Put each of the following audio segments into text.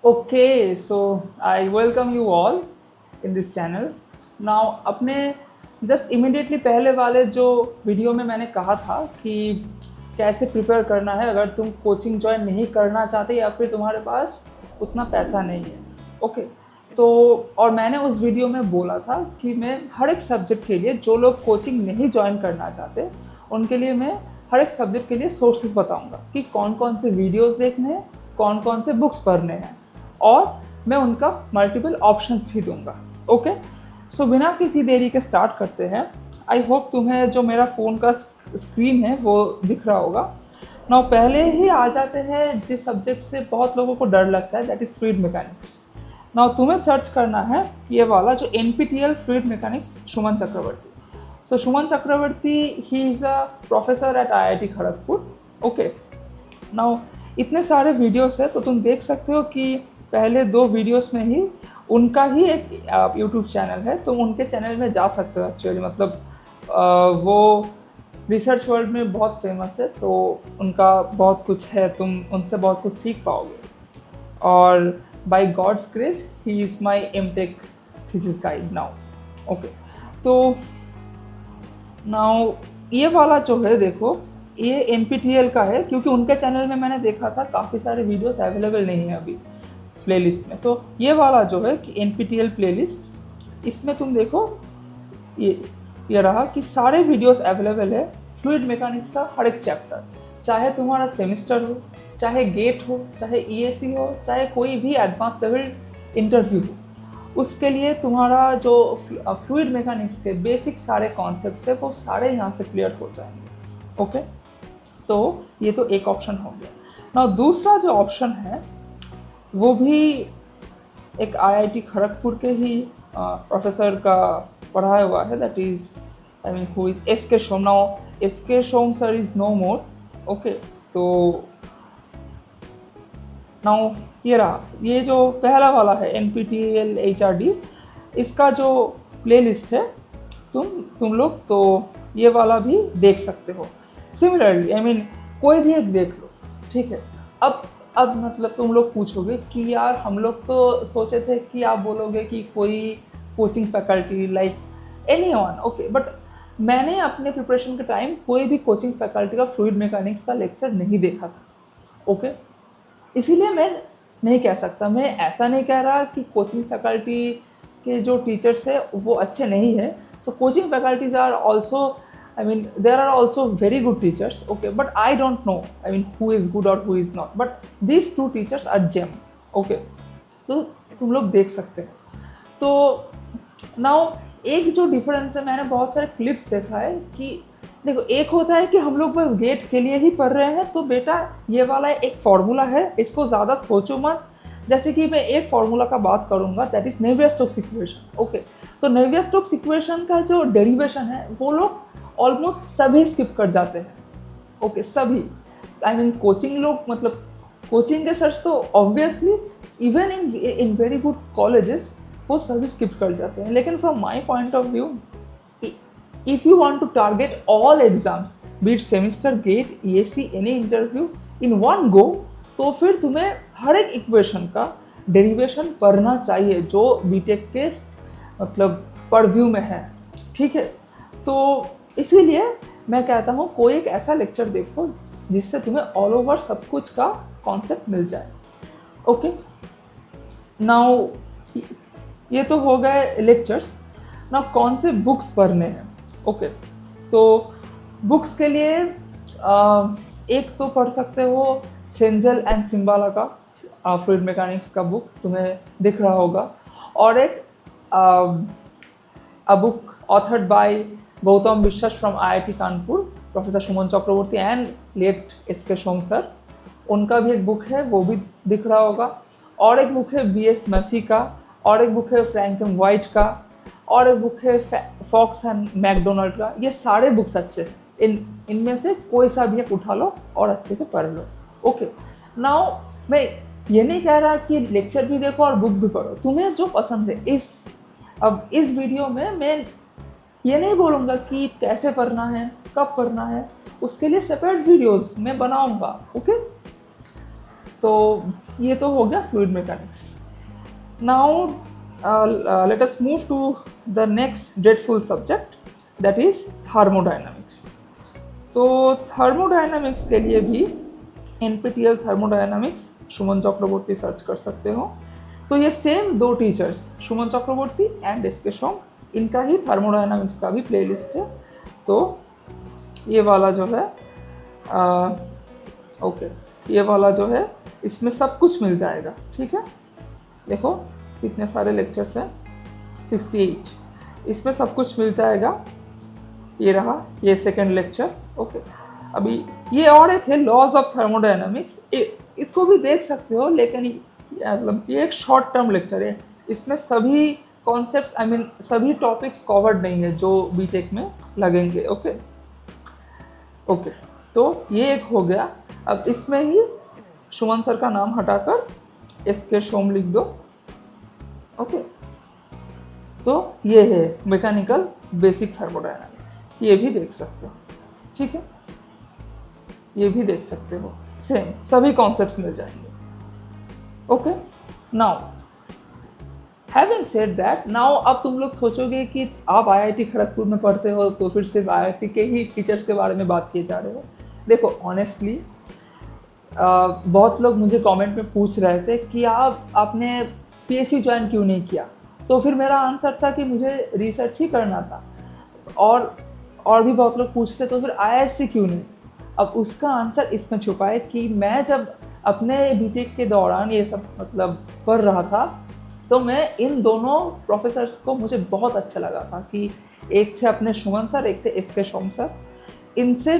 Okay, so I welcome you all in this channel. Now अपने just immediately पहले वाले जो वीडियो में मैंने कहा था कि कैसे प्रिपेयर करना है अगर तुम कोचिंग ज्वाइन नहीं करना चाहते या फिर तुम्हारे पास उतना पैसा नहीं है। ओके, तो और मैंने उस वीडियो में बोला था कि मैं हर एक सब्जेक्ट के लिए जो लोग कोचिंग नहीं ज्वाइन करना चाहते उनके लिए मैं हर एक सब्जेक्ट के लिए सोर्सेज बताऊंगा कि कौन कौन से वीडियोस देखने हैं, कौन कौन से बुक्स पढ़ने हैं और मैं उनका मल्टीपल ऑप्शंस भी दूंगा। ओके, सो बिना किसी देरी के स्टार्ट करते हैं। आई होप तुम्हें जो मेरा फ़ोन का स्क्रीन है वो दिख रहा होगा। नाउ पहले ही आ जाते हैं जिस सब्जेक्ट से बहुत लोगों को डर लगता है, that is fluid mechanics. Now तुम्हें सर्च करना है ये वाला जो NPTEL fluid mechanics Suman Chakraborty. So Suman Chakraborty he is a professor at IIT Kharagpur. Okay, now इतने सारे वीडियोस है तो तुम देख सकते हो कि पहले दो वीडियोस में ही उनका ही एक यूट्यूब चैनल है, तो उनके चैनल में जा सकते हो। एक्चुअली मतलब वो रिसर्च वर्ल्ड में बहुत फेमस है, तो उनका बहुत कुछ है, तुम उनसे बहुत कुछ सीख पाओगे। और by God's grace he is my MTech thesis guide now. Okay, तो नाउ ये वाला जो है देखो, ये NPTEL का है क्योंकि उनके चैनल में मैंने देखा था काफ़ी सारे वीडियोस अवेलेबल नहीं है अभी प्लेलिस्ट में। तो ये वाला जो है कि NPTEL प्लेलिस्ट, इसमें तुम देखो ये रहा कि सारे वीडियोस अवेलेबल है फ्लूइड मैकेनिक्स का हर एक चैप्टर। चाहे तुम्हारा सेमिस्टर हो, चाहे गेट हो, चाहे EAC हो, चाहे कोई भी एडवांस लेवल इंटरव्यू हो, उसके लिए तुम्हारा जो फ्लूइड मैकेनिक्स के बेसिक सारे कॉन्सेप्ट्स है वो सारे यहाँ से क्लियर हो जाएंगे। ओके, तो ये तो एक ऑप्शन हो गया। ना दूसरा जो ऑप्शन है वो भी एक IIT खड़गपुर के ही प्रोफेसर का पढ़ाया हुआ है, that is I mean who is SK Som. Now SK Som sir is no more. Okay, तो नाउ ये रहा, ये जो पहला वाला है NPTEL HRD, इसका जो प्लेलिस्ट है तुम लोग तो ये वाला भी देख सकते हो। सिमिलरली आई मीन कोई भी एक देख लो, ठीक है। अब मतलब तुम लोग पूछोगे कि यार हम लोग तो सोचे थे कि आप बोलोगे कि कोई coaching faculty like anyone. Okay, but मैंने अपने प्रिपरेशन के टाइम कोई भी कोचिंग फैकल्टी का फ्लूइड मैकेनिक्स का लेक्चर नहीं देखा था। ओके, इसीलिए मैं नहीं कह सकता, मैं ऐसा नहीं कह रहा कि कोचिंग फैकल्टी के जो टीचर्स है वो अच्छे नहीं है। So coaching faculties are also, I mean, there are also very good teachers, okay, but I don't know, I mean, who is good or who is not. But these two teachers are gem, okay. तो तुम लोग देख सकते हो। तो now एक जो difference है, मैंने बहुत सारे क्लिप्स देखा है कि देखो, एक होता है कि हम लोग बस गेट के लिए ही पढ़ रहे हैं, तो बेटा ये वाला एक फॉर्मूला है, इसको ज़्यादा सोचो मत। जैसे कि मैं एक फार्मूला का बात करूंगा, that is Navier-Stokes equation. Okay, तो नेवियर-स्टोक्स इक्वेशन का जो डेरिवेशन है वो लोग ऑलमोस्ट सभी स्किप कर जाते हैं। ओके, सभी आई मीन कोचिंग लोग, मतलब कोचिंग के सर्च तो obviously even in very good colleges वो सभी स्किप कर जाते हैं। लेकिन from my point of view, if you want to target all exams, be it semester, GATE, EAC, any interview in one go, तो फिर तुम्हें हर एक इक्वेशन का डेरिवेशन पढ़ना चाहिए जो बीटेक के मतलब परव्यू में है, ठीक है। तो इसीलिए मैं कहता हूँ कोई एक ऐसा लेक्चर देखो जिससे तुम्हें ऑल ओवर सब कुछ का कॉन्सेप्ट मिल जाए। ओके, नाउ ये तो हो गए लेक्चर्स। नाउ कौन से बुक्स पढ़ने हैं? ओके, तो बुक्स के लिए एक तो पढ़ सकते हो सेंजल एंड सिम्बाला का फ्लूइड मैकेनिक्स का बुक, तुम्हें दिख रहा होगा। और एक a book authored by Gautam Biswas from IIT Kanpur, professor Suman Chakraborty and late SK Som sir, उनका भी एक बुक है, वो भी दिख रहा होगा। और एक बुक है BS मैसी का, और एक बुक है फ्रैंक एम वाइट का, और एक बुक है फॉक्स एंड मैकडोनल्ड का। ये सारे बुक्स अच्छे हैं, इनमें से कोई सा भी एक उठा लो और अच्छे से पढ़ लो। ओके, नाउ मैं ये नहीं कह रहा कि लेक्चर भी देखो और बुक भी पढ़ो, तुम्हें जो पसंद है। अब इस वीडियो में मैं ये नहीं बोलूँगा कि कैसे पढ़ना है, कब पढ़ना है, उसके लिए सेपरेट वीडियोस मैं बनाऊँगा। ओके, तो ये तो हो गया fluid mechanics. Now let us move to the next dreadful subject, that is thermodynamics. तो थर्मोडायनामिक्स के लिए भी NPTEL thermodynamics Suman Chakraborty search कर सकते हो। तो ये सेम दो teachers, Suman Chakraborty and SK Som, इनका ही थर्मोडायनामिक्स का भी प्लेलिस्ट है। तो ये वाला जो है ओके, ये वाला जो है इसमें सब कुछ मिल जाएगा, ठीक है। देखो कितने सारे लेक्चर्स हैं, 68, इसमें सब कुछ मिल जाएगा। ये रहा, ये सेकंड लेक्चर, ओके। अभी ये और एक है लॉज ऑफ थर्मोडायनामिक्स, इसको भी देख सकते हो, लेकिन मतलब ये एक शॉर्ट टर्म लेक्चर है, इसमें सभी कॉन्सेप्ट्स सभी टॉपिक्स कवर्ड नहीं है जो बीटेक में लगेंगे, ओके ओके। तो ये एक हो गया। अब इसमें ही सुमन सर का नाम हटाकर SK सोम लिख दो, ओके। तो ये है मैकेनिकल बेसिक थर्मोडायनामिक्स, ये भी देख सकते हो, ठीक है, ये भी देख सकते हो, सेम सभी कॉन्सेप्ट्स मिल जाएंगे, okay. Now having said that, now अब तुम लोग सोचोगे कि आप IIT खड़गपुर में पढ़ते हो तो फिर सिर्फ IIT के ही टीचर्स के बारे में बात किए जा रहे हो। देखो ऑनेस्टली बहुत लोग मुझे कमेंट में पूछ रहे थे कि आपने PSU ज्वाइन क्यों नहीं किया, तो फिर मेरा आंसर था कि मुझे रिसर्च ही करना था। और भी बहुत लोग पूछते तो फिर IISc क्यों नहीं। अब उसका आंसर इसमें छुपा है कि मैं जब अपने बीटेक के दौरान ये सब मतलब पढ़ रहा था, तो मैं इन दोनों प्रोफेसर्स को मुझे बहुत अच्छा लगा था कि एक थे अपने सुमन सर, एक थे SK सोम सर। इनसे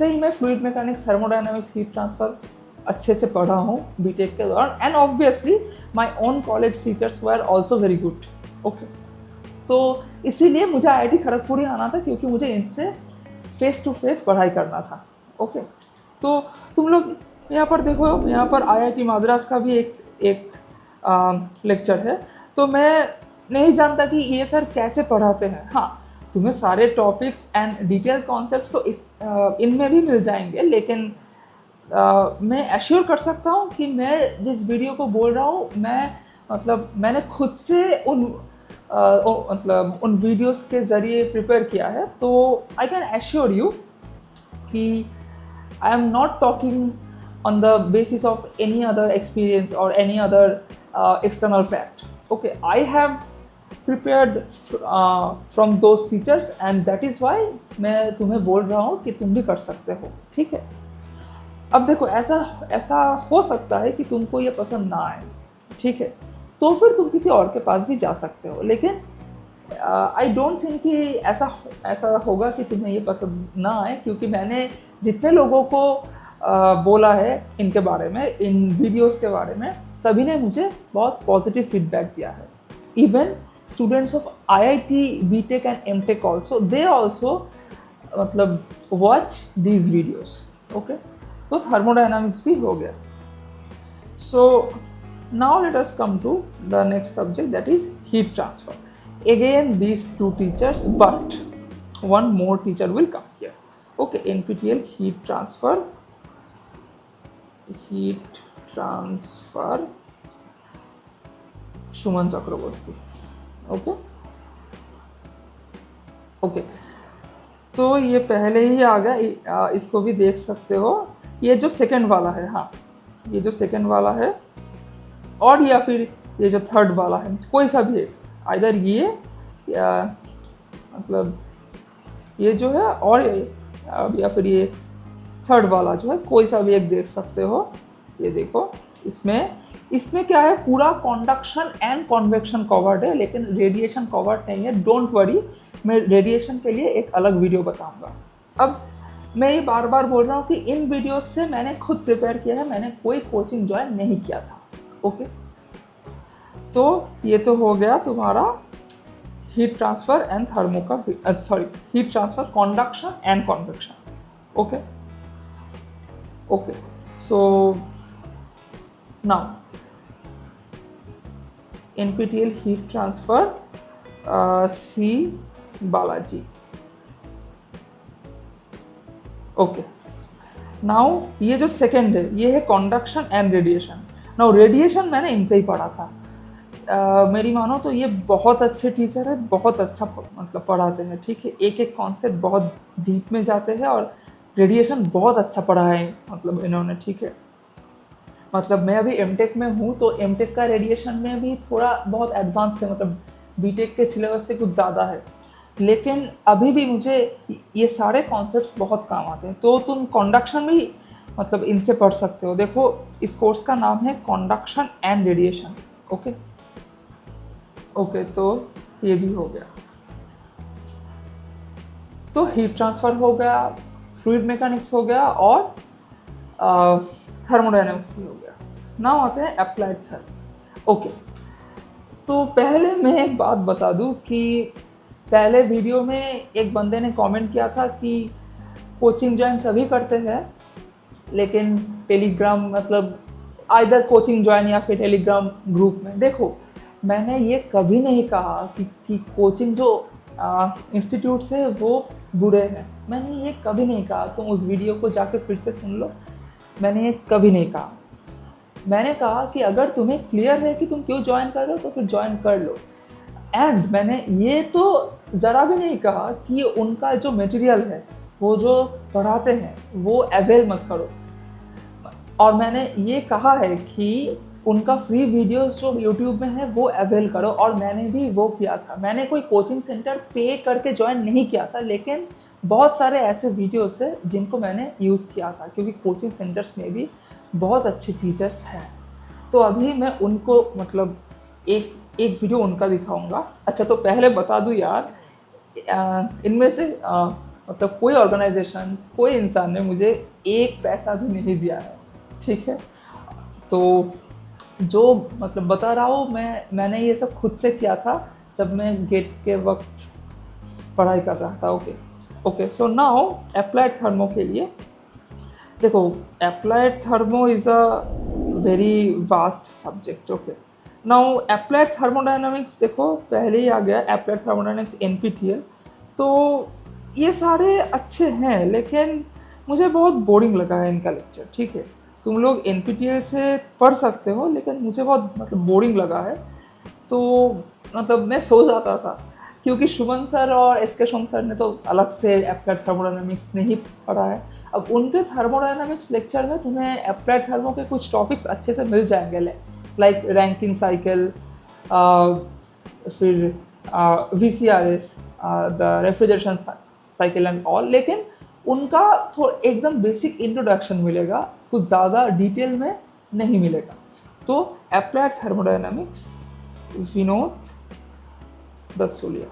ही मैं fluid mechanics, thermodynamics, heat transfer अच्छे से पढ़ा हूँ बीटेक के दौरान। And obviously my own college teachers were also very good, okay. तो इसीलिए मुझे IIT खड़गपुर ही आना था, क्योंकि मुझे इनसे फेस टू फेस पढ़ाई करना था, ओके। तो तुम लोग यहाँ पर देखो, यहाँ पर IIT मद्रास का भी एक लेक्चर है। तो मैं नहीं जानता कि ये सर कैसे पढ़ाते हैं। हाँ, तुम्हें सारे टॉपिक्स एंड डिटेल कॉन्सेप्ट्स तो इनमें भी मिल जाएंगे, लेकिन मैं एश्योर कर सकता हूँ कि मैं जिस वीडियो को बोल रहा हूँ, मैंने खुद से उन वीडियोस के ज़रिए प्रिपेयर किया है। तो आई कैन एश्योर यू कि I am not talking on the basis of any other experience or any other external fact, okay. I have prepared from those teachers and that is why मैं तुम्हें बोल रहा हूँ कि तुम भी कर सकते हो, ठीक है। अब देखो ऐसा हो सकता है कि तुमको ये पसंद ना आए, ठीक है, तो फिर तुम किसी और के पास भी जा सकते हो, लेकिन आई डोंट थिंक कि ऐसा होगा कि तुम्हें ये पसंद ना आए, क्योंकि मैंने जितने लोगों को बोला है इनके बारे में, इन वीडियोस के बारे में, सभी ने मुझे बहुत पॉजिटिव फीडबैक दिया है। Even students of IIT BTech and MTech also, they also मतलब वॉच दीज वीडियोस, ओके। तो थर्मोडायनामिक्स भी हो गया। So now let us come to the next subject, that is heat transfer. Again these two teachers, but one more teacher will come here, okay। NPTEL heat transfer Suman Chakraborty, okay okay. तो ये पहले ही आ गया, इसको भी देख सकते हो। ये जो सेकंड वाला है, हाँ, ये जो सेकंड वाला है, और या फिर ये जो थर्ड वाला है, कोई सा भी है, आइदर ये या मतलब ये जो है, और या फिर ये थर्ड वाला जो है, कोई सा भी एक देख सकते हो। ये देखो, इसमें क्या है, पूरा कंडक्शन एंड कन्वेक्शन कवर्ड है, लेकिन रेडिएशन कवर्ड नहीं है। डोंट वरी, मैं रेडिएशन के लिए एक अलग वीडियो बताऊंगा। अब मैं ये बार बार बोल रहा हूँ कि इन वीडियोस से मैंने खुद प्रिपेयर किया है, मैंने कोई कोचिंग ज्वाइन नहीं किया था, ओके। तो ये तो हो गया तुम्हारा heat transfer and heat transfer, conduction and convection, okay okay. So now NPTEL heat transfer, C Balaji, okay. Now ये जो सेकंड है ये है conduction and radiation. Now radiation मैंने इनसे ही पढ़ा था। मेरी मानो तो ये बहुत अच्छे टीचर है, बहुत अच्छा मतलब पढ़ाते हैं, ठीक है। एक एक कॉन्सेप्ट बहुत डीप में जाते हैं और रेडिएशन बहुत अच्छा पढ़ा है मतलब इन्होंने, ठीक है। मतलब मैं अभी एमटेक में हूँ तो एमटेक का रेडिएशन में भी थोड़ा बहुत एडवांस है, मतलब बीटेक के सिलेबस से कुछ ज़्यादा है, लेकिन अभी भी मुझे ये सारे कॉन्सेप्ट्स बहुत काम आते हैं। तो तुम कंडक्शन भी मतलब इनसे पढ़ सकते हो। देखो इस कोर्स का नाम है conduction and radiation. Okay okay, तो ये भी हो गया। तो हीट ट्रांसफ़र हो गया, फ्लूइड मैकेनिक्स हो गया और थर्मोडायनेमिक्स भी हो गया। नाउ आते हैं अप्लाइड थर्म। ओके, तो पहले मैं एक बात बता दूं कि पहले वीडियो में एक बंदे ने कमेंट किया था कि कोचिंग ज्वाइन सभी करते हैं, लेकिन टेलीग्राम मतलब आइदर कोचिंग ज्वाइन या फिर टेलीग्राम ग्रुप में। देखो मैंने ये कभी नहीं कहा कि कोचिंग जो इंस्टीट्यूट से वो बुरे हैं, मैंने ये कभी नहीं कहा। तुम उस वीडियो को जाके फिर से सुन लो, मैंने ये कभी नहीं कहा। मैंने कहा कि अगर तुम्हें क्लियर है कि तुम क्यों ज्वाइन कर रहे हो तो फिर ज्वाइन कर लो। एंड मैंने ये तो ज़रा भी नहीं कहा कि उनका जो मटेरियल है, वो जो पढ़ाते हैं वो अवेल मत करो। और मैंने ये कहा है कि उनका फ्री वीडियोस जो यूट्यूब में है वो अवेल करो, और मैंने भी वो किया था। मैंने कोई कोचिंग सेंटर पे करके ज्वाइन नहीं किया था, लेकिन बहुत सारे ऐसे वीडियोस है जिनको मैंने यूज़ किया था, क्योंकि कोचिंग सेंटर्स में भी बहुत अच्छे टीचर्स हैं। तो अभी मैं उनको मतलब एक वीडियो उनका दिखाऊंगा। अच्छा, तो पहले बता दूं यार, इनमें से मतलब कोई ऑर्गेनाइजेशन, कोई इंसान ने मुझे एक पैसा भी नहीं दिया है, ठीक है। तो जो मतलब बता रहा हूँ मैंने ये सब खुद से किया था जब मैं गेट के वक्त पढ़ाई कर रहा था। Okay, so now applied thermo के लिए देखो, applied thermo is a very vast subject. Okay, now applied thermodynamics देखो पहले ही आ गया, अप्लाइड थर्मोडायनामिक्स NPTEL। तो ये सारे अच्छे हैं, लेकिन मुझे बहुत बोरिंग लगा है इनका लेक्चर, ठीक है। तुम लोग NPTEL से पढ़ सकते हो, लेकिन मुझे बहुत मतलब बोरिंग लगा है। तो मतलब मैं सो जाता था, क्योंकि शुभन सर और SK सोम सर ने तो अलग से अप्लाइड थर्मोडायनामिक्स नहीं पढ़ा है। अब उनके थर्मोडायनामिक्स लेक्चर में तुम्हें अप्लाइड थर्मो के कुछ टॉपिक्स अच्छे से मिल जाएंगे, लाइक रैंकिन साइकिल, फिर VCRS, the refrigeration cycle and all. लेकिन उनका थोड़ा एकदम बेसिक इंट्रोडक्शन मिलेगा, कुछ ज़्यादा डिटेल में नहीं मिलेगा। तो अप्लाइड थर्मोडायनामिक्स विनोद दत्सुलिया,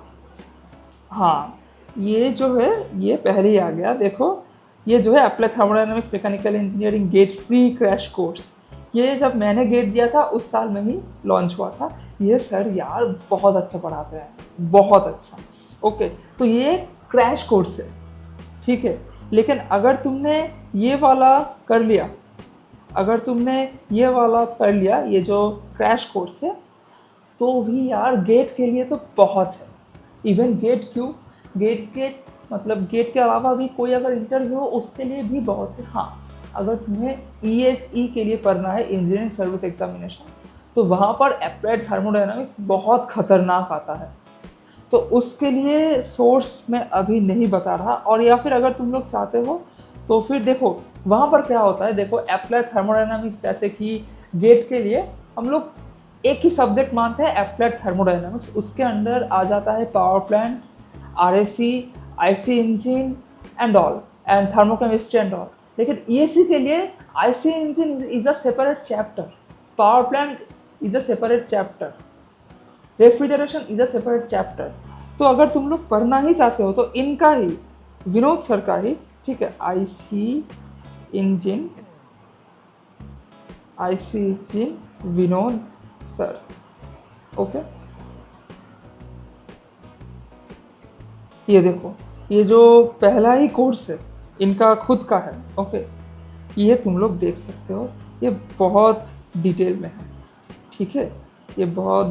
हाँ ये जो है ये पहले ही आ गया। देखो ये जो है applied thermodynamics mechanical engineering get free crash course, ये जब मैंने गेट दिया था उस साल में ही लॉन्च हुआ था। ये सर यार बहुत अच्छा पढ़ाते हैं, बहुत अच्छा। ओके, तो ये क्रैश कोर्स है, ठीक है। लेकिन अगर तुमने ये वाला कर लिया, ये जो क्रैश कोर्स है, तो भी यार गेट के लिए तो बहुत है। इवन गेट क्यों, गेट के मतलब गेट के अलावा भी कोई अगर इंटरव्यू हो उसके लिए भी बहुत है। हाँ, अगर तुम्हें ESE के लिए पढ़ना है, इंजीनियरिंग सर्विस एग्जामिनेशन, तो वहाँ पर अप्लाइड थर्मोडायनामिक्स बहुत खतरनाक आता है। तो उसके लिए सोर्स मैं अभी नहीं बता रहा, और या फिर अगर तुम लोग चाहते हो तो फिर देखो वहाँ पर क्या होता है। देखो अप्लाइड थर्मोडायनामिक्स जैसे कि गेट के लिए हम लोग एक ही सब्जेक्ट मानते हैं अप्लाइड थर्मोडायनामिक्स, उसके अंदर आ जाता है power plant, RAC, IC engine and all, and thermochemistry and all. लेकिन ESE के लिए IC engine is a separate chapter, power plant is a separate chapter, refrigeration is a separate chapter. तो अगर तुम लोग पढ़ना ही चाहते हो तो इनका ही, विनोद सर का ही, ठीक है, IC engine Vinod sir. Okay, ये देखो ये जो पहला ही कोर्स है इनका खुद का है। ओके, ये तुम लोग देख सकते हो, ये बहुत डिटेल में है, ठीक है। ये बहुत,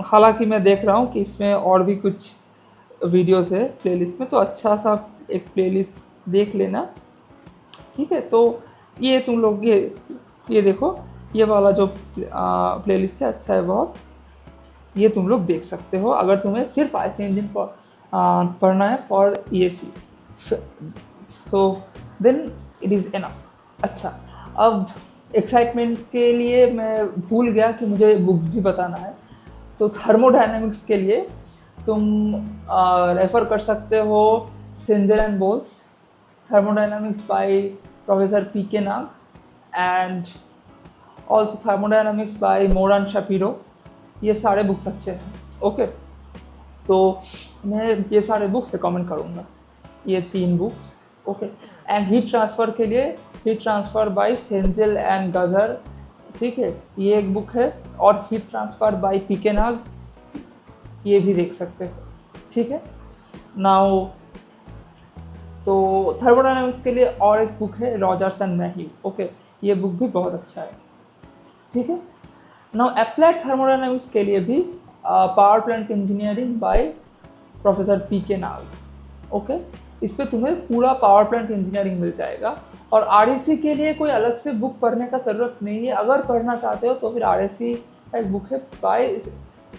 हालांकि मैं देख रहा हूँ कि इसमें और भी कुछ वीडियोस है प्लेलिस्ट में, तो अच्छा सा एक प्लेलिस्ट देख लेना ठीक है। तो ये तुम लोग ये देखो, ये वाला जो प्लेलिस्ट है अच्छा है बहुत, ये तुम लोग देख सकते हो अगर तुम्हें सिर्फ आईसी इंजन पढ़ना है for EAC, so then it is enough. अच्छा, अब एक्साइटमेंट के लिए मैं भूल गया कि मुझे बुक्स भी बताना है। तो थर्मोडायनेमिक्स के लिए तुम रेफ़र कर सकते हो Cengel and Boles, thermodynamics by professor PK Nag, and also thermodynamics by Moran Shapiro. ये सारे बुक्स अच्छे हैं। ओके, तो मैं ये सारे बुक्स रिकमेंड करूँगा, ये 3 books. Okay, and heat transfer के लिए हीट ट्रांसफ़र बाय सेंजिल एंड गजर, ठीक है, ये एक बुक है। और हीट ट्रांसफ़र बाय पीके नाग, ये भी देख सकते हो, ठीक है। नाउ तो थर्मोडायनेमिक्स के लिए और एक बुक है रॉजर्स एंड मैह्यू। ओके, ये बुक भी बहुत अच्छा है, ठीक है। नाउ अप्लाइड थर्मोडायनेमिक्स के लिए भी power plant engineering by professor PK Nag. Okay, इस पे तुम्हें पूरा पावर प्लांट इंजीनियरिंग मिल जाएगा। और आरईसी के लिए कोई अलग से बुक पढ़ने का ज़रूरत नहीं है। अगर पढ़ना चाहते हो तो फिर आरईसी का एक बुक है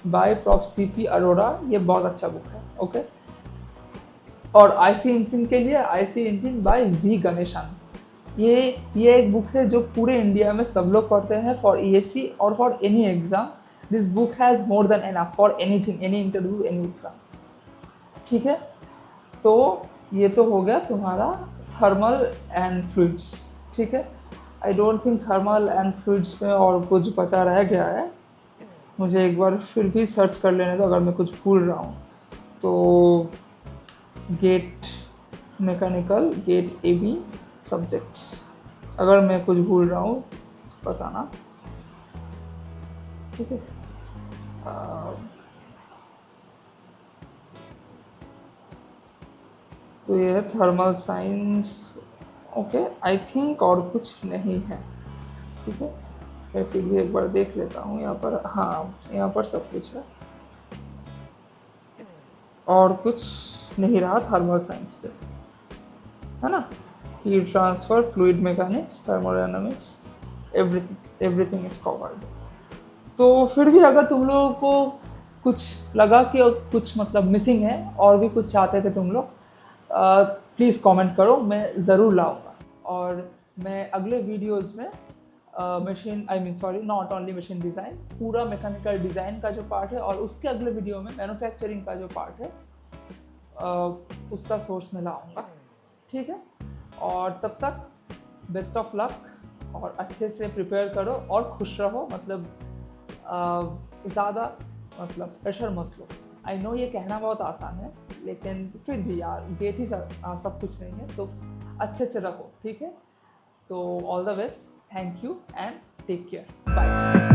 बाय प्रोफ सीपी अरोड़ा, ये बहुत अच्छा बुक है। ओके, और आईसी इंजन के लिए IC engine by V Ganesan, ये एक बुक है जो पूरे इंडिया में सब लोग पढ़ते हैं फॉर ईएससी और for any exam. This book has more than enough for anything, any interview, any exam, ठीक है। तो ये तो हो गया तुम्हारा थर्मल एंड फ्लूइड्स, ठीक है। I don't think thermal and fluids में और कुछ बचा रह गया है। मुझे एक बार फिर भी सर्च कर लेने दो अगर मैं कुछ भूल रहा हूँ तो। GATE mechanical, GATE AB subjects, अगर मैं कुछ भूल रहा हूँ बताना, ठीक है। तो ये है thermal science. Okay, I think और कुछ नहीं है, ठीक है। मैं फिर भी एक बार देख लेता हूँ यहाँ पर। हाँ, यहाँ पर सब कुछ है, और कुछ नहीं रहा थर्मल साइंस पे, है ना। Heat transfer, fluid mechanics, thermodynamics, everything is covered. तो फिर भी अगर तुम लोगों को कुछ लगा कि कुछ मतलब मिसिंग है और भी कुछ चाहते थे तुम लोग, प्लीज़ कमेंट करो, मैं ज़रूर लाऊंगा। और मैं अगले वीडियोस में नॉट ओनली मशीन डिज़ाइन, पूरा मैकेनिकल डिज़ाइन का जो पार्ट है, और उसके अगले वीडियो में मैन्युफैक्चरिंग का जो पार्ट है उसका सोर्स में लाऊंगा, ठीक है। और तब तक बेस्ट ऑफ लक, और अच्छे से प्रिपेयर करो और खुश रहो। मतलब ज़्यादा मतलब प्रेशर मत लो। आई नो ये कहना बहुत आसान है, लेकिन फिर भी यार गेट ही सब कुछ नहीं है, तो अच्छे से रहो, ठीक है। तो all the best, thank you and take care, bye.